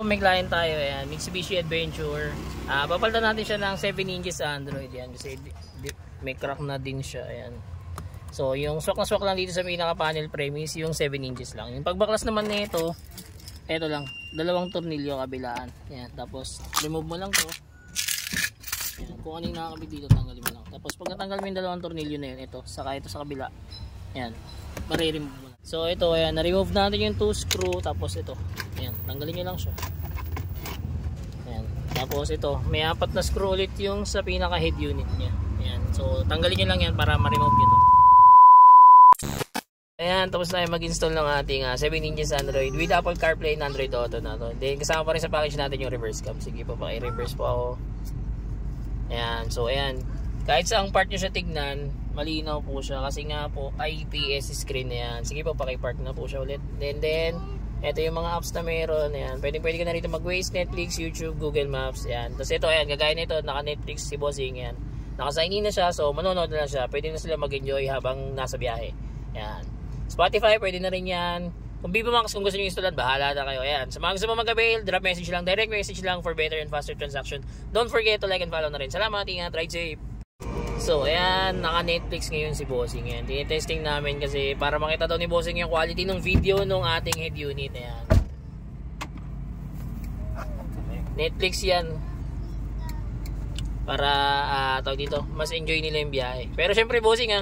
May client tayo, ayan, Mitsubishi Adventure. Papalitan natin siya ng 7 inches sa Android yan kasi may crack na din siya, ayan. So yung swak na swak lang dito sa pinaka panel frame is yung 7 inches lang. Yung pagbaklas naman nito, ito lang, dalawang tornilyo kabilaan. Ayan, tapos remove mo lang to. Ayan, kung ano yung nakakabit dito, tanggalin mo lang. Tapos pag natanggal mo yung dalawang tornilyo na yun, ito sa kabila. Ayan, mariremove mo lang. So ito, ayan, na-remove natin yung 2 screw, tapos ito, ayan, tanggalin nyo lang siya. Ayan, tapos ito, may 4 na screw ulit yung sa pinaka head unit nya. Ayan, so tanggalin nyo lang yan para ma-remove nyo to. Ayan, tapos tayo mag-install ng ating 7 inches Android with Apple CarPlay and Android Auto na to. Then kasama pa rin sa package natin yung reverse cam. Sige po, paki-reverse po ako. Ayan, so ayan, kahit saang part nyo siya tignan, malinaw po siya kasi nga po IPS screen na yan. Sige po, paki-park na po siya ulit. Then ito yung mga apps na meron. Ayan, pwede ka na rito mag-Waze, Netflix, YouTube, Google Maps. Ayan, tapos ito, ayan, gagaya nito, naka-Netflix si Bossing. Ayan, naka-sign in na siya, so manonood na lang siya. Pwede na sila mag-enjoy habang nasa biyahe. Ayan, Spotify, pwede na rin yan. Kung Viva Max, kung gusto nyo installan, bahala na kayo. Ayan, sa mga gusto mo mag-avail, drop message lang, direct message lang for better and faster transaction. Don't forget to like and follow na rin. Salamat, ingat, ride safe. So, ayan, naka-Netflix ngayon si Bossing. Ayan, tinitesting namin kasi para makita daw ni Bossing yung quality ng video ng ating head unit. Ayan, Netflix yan. Para, tawag dito, mas enjoy nila yung biyahe. Pero syempre, Bossing,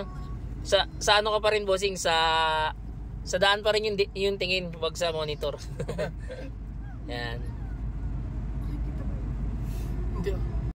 sa ano ka pa rin, Bossing, sa daan pa rin yung tingin, wag sa monitor. Yan.